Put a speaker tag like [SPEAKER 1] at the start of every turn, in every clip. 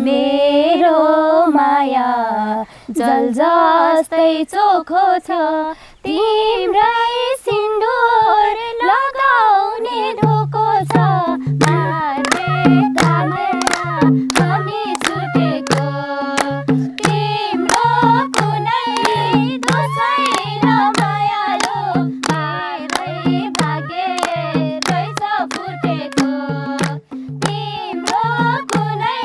[SPEAKER 1] मेरो माया जल जस्तै चोखो छ तिम्रै सिन्दुर लगाउने धोको छ माने तानेर हामी छुटेको तिम्रो कुनै दोष छैन मायालु आएरै भागे रहेछ फुटेको तिम्रो कुनै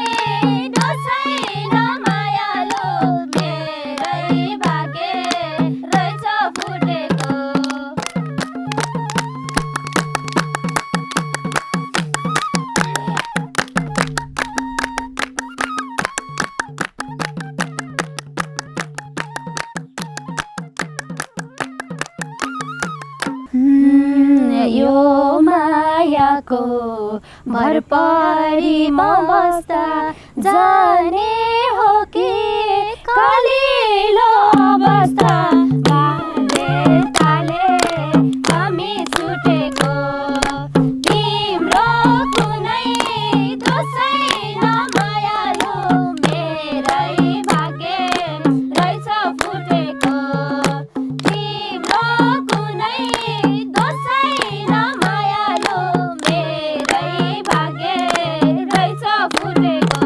[SPEAKER 1] दोष छैन मायालु मेरै भागे रहेछ फुटेको यो मायाको भरपरीमा बस्दा जाने हो कि कलिलो अवस्था बाले ताले हामी छुटेको तिम्रो कुनै दोष छैन मायालु मेरै भागे रहेछ फुटेको तिम्रो कुनै दोष छैन मायालु मेरै भागे रहेछ फुटेको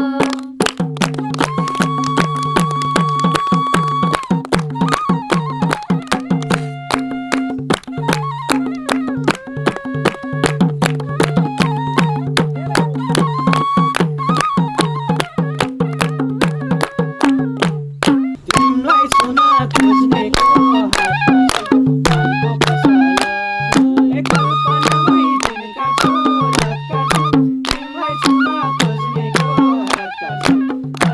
[SPEAKER 2] तिमीलाई छुन खोज्नेको हातको पसला कल्पनामै तिनका छोराका तिमीलाई छुन खोज्नेको हातको पसला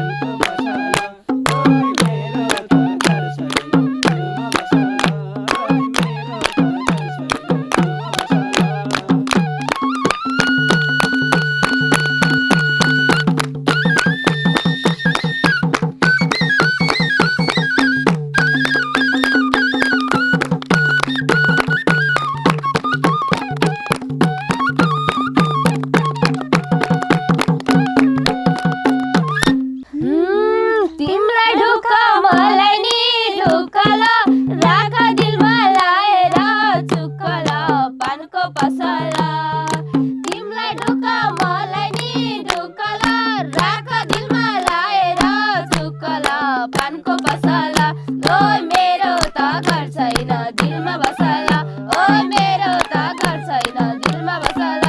[SPEAKER 2] ओइ मेरो त घर छैन तिमीमा बसला ओइ मेरो त घर छैन तिमीमा बसला
[SPEAKER 1] तिमीलाई ढुक्क मलाई नि ढुक्कल राख दिलमा लाएर चुक्कल पानको पसल तिमीलाई ढुक्क मलाई नि ढुक्कल राख दिलमा लाएर चुक्कल पानको पसल ओ मेरो त घर छैन दिलमा बसल ओ मेरो त घर छैन दिलमा बसल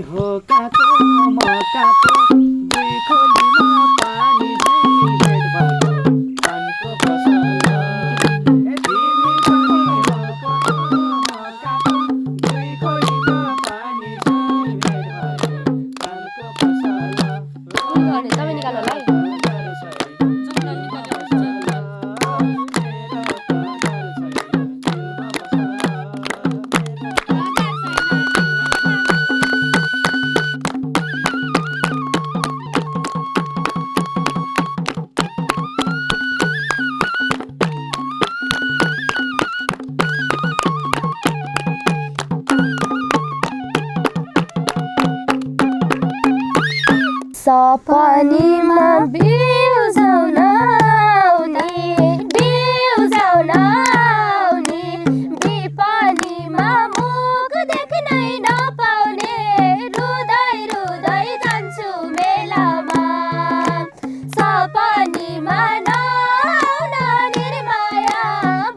[SPEAKER 2] हो काको मकाको दुई खोलीमा पानी झैँ भेट भएको पानीको पसला तिमी पनि हो काको मकाको दुई खोलीमा पानी झैँ भेट भएको पानीको पसला
[SPEAKER 1] तपाईँ निकाल्नु होला है सपनीमा बिउजाउन आउने बिउजाउन आउने बिपनीमा मुख देख्नै नपाउने रुँदै रुँदै जान्छु मेलामा सपनीमा नआउन निर्माया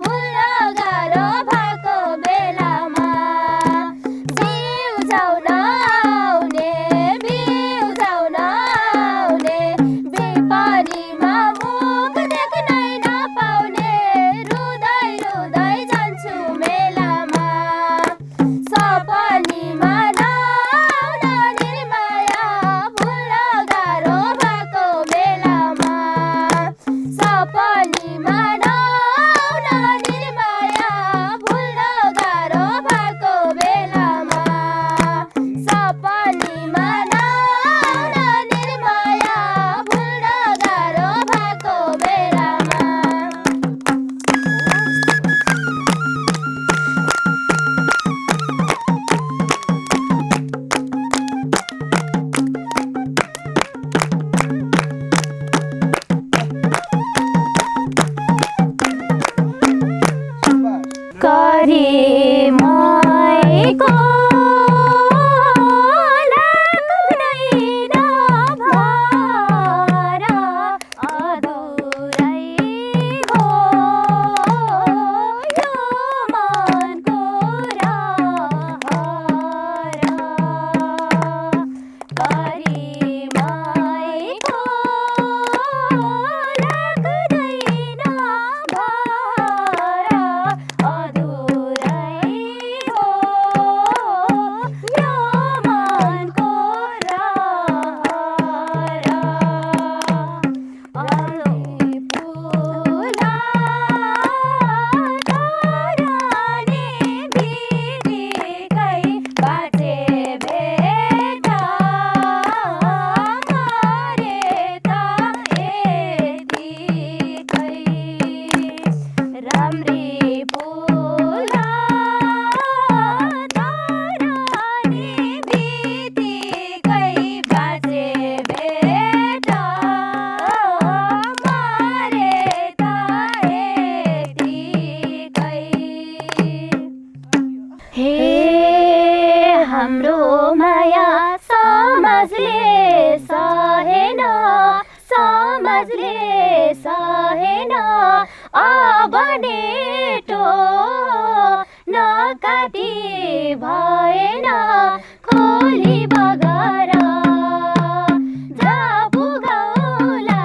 [SPEAKER 1] भुल्न गाह्रो भएको बेलामा बिउजाउन आउने बिउजाउन आउने बिपनी समाजले सहेन अब नेटो नकाटी भएन खोली बगर जहाँ पुगौला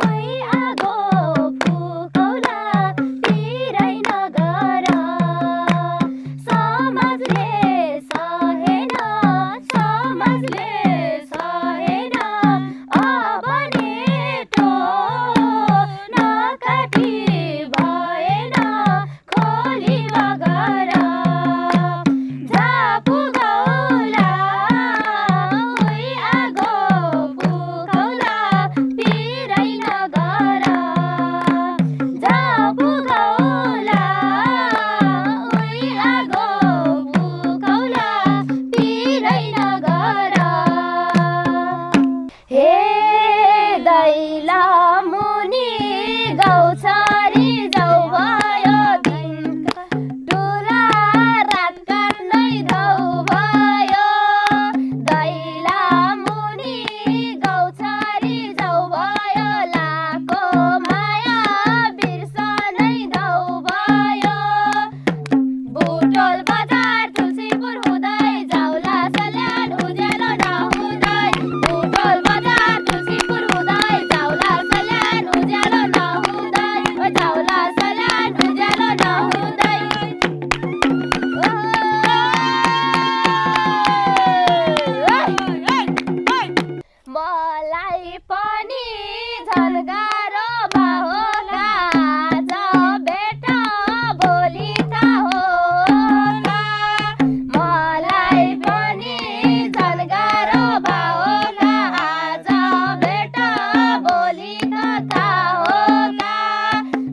[SPEAKER 1] उही आगो फुकौला पिरै नगर समाजले सहेन अब नेटो नकाटी भएन खोली बगर जहाँ पुगौला उही आगो फुकौला पिरै नगर जहाँ पुगौला उही आगो फुकौला पिरै नगर हे दैला मुनि गौछरी जाउ भयो दिन टुरा रात काट्नै धौ भयो दैला मुनि गौछरी जाउ भयो लाको माया बिर्सनै धौ भयो बुटोल बजार तुलसीपुर हुँदै जाउला सल्यान उज्यालो नहुँदै बुटोल बजार तुलसीपुर हुँदै जाउला सल्यान उज्यालो नहुँदै जाउला सल्यान उज्यालो नहुँदै मलाई पनि झन् गाह्रो होला आज भेट भोलि थाहा होला मलाई पनि झन् गाह्रो होला आज भेट भोलि थाहा होला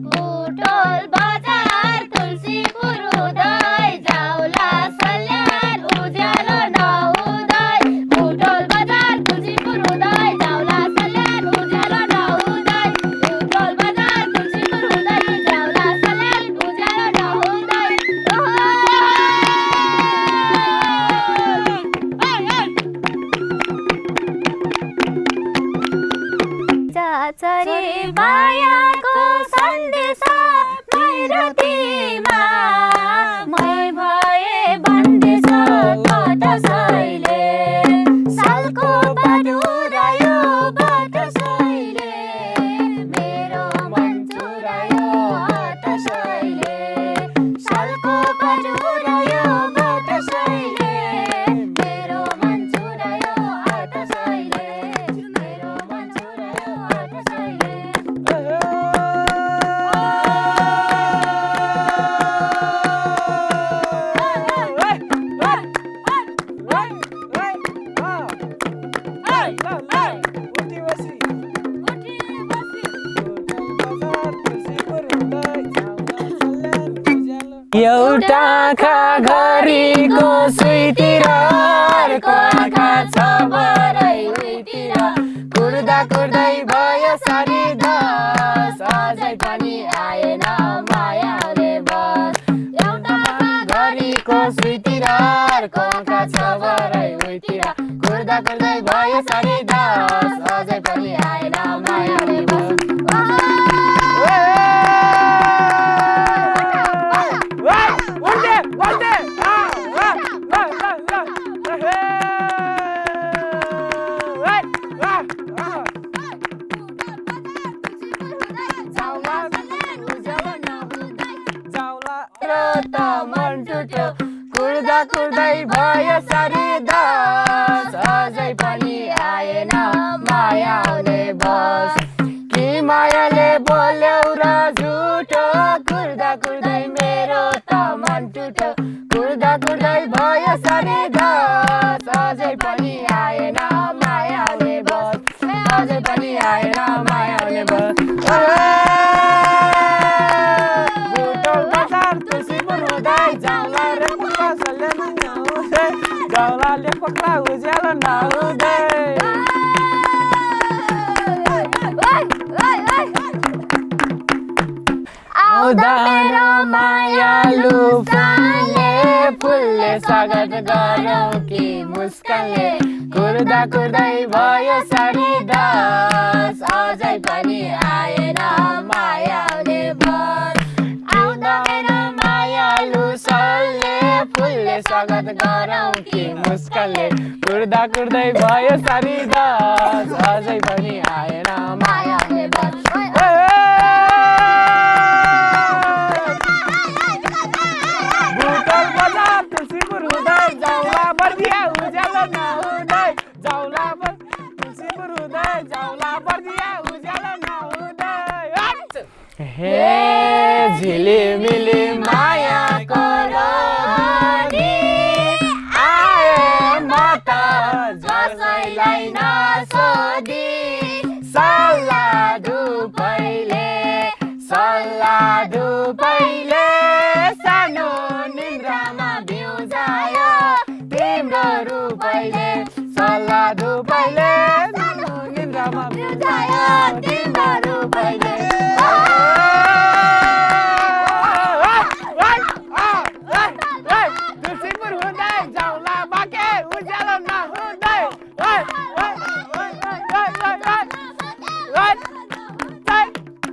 [SPEAKER 1] बुटोल बजार तुलसीपुर हुँदै जाउला सल्यान उज्यालो नहुँदै बुटोल बजार तुलसीपुर हुँदै जाउला सल्यान उज्यालो नहुँदै बुटोल बजार तुलसीपुर हुँदै जाउला सल्यान उज्यालो नहुँदै चाचरी मायाको सन्देश मैरतीमा मै भए भन्दैछ बतासैले सालको पाटुरायो बतासैले मेरो मन चुरायो हतासैले सालको पाटुरायो बतासैले मेरो मन चुरायो हतासैले मेरो मन चुरायो हतासैले
[SPEAKER 2] एउटा आँखा घरीको सुईतिर अर्को आँखा छ बरै उहीतिर कुर्दा कुर्दै भयो सारी दस अझै पनि आएन मायाले बस एउटा आँखा घरीको सुईतिर अर्को आँखा छ बरै उहीतिर कुर्दा कुर्दै भयो सारी दस अझै पनि आएन मायाले बस मन टुट्यो कुर्दा कुर्दै भयो सारी दस अझै पनि आएन मायाले बस कि मायाले बोल्यौ र झुटो कुर्दा कुर्दै मेरो त मन टुट्यो कुर्दा कुर्दै भयो सारी दस अझै पनि आएन मायाले बस अझै पनि आएन मायाले बस जाउलाले पक्रा उज्यालो नहुँदै आउँदा मेरो मायालु फुलले स्वागत गरौँ कि मुस्कानले कुर्दा कुर्दै भयो साढे 10 अझै पनि आएन मायाले बस आउँदा मेरो मायालु सरले फुलले स्वागत गरौँ कि मुस्कानले कुर्दा कुर्दै भयो साढे 10 अझै पनि आएन मायाले बस बुटल बजार तुलसीपुर हुँदै जाउला बर्दिया उज्यालो नहुँदै जाउला तुलसीपुर हुँदै जाउला बर्दिया उज्यालो नहुँदै हे झिलिमिली मायाको लोनी आए म त जसैलाई नसोधी सल्लाह धुपैले सानो निन्द्रामा बिउजायो तिम्रो रूपैले सल्लाह धुपैले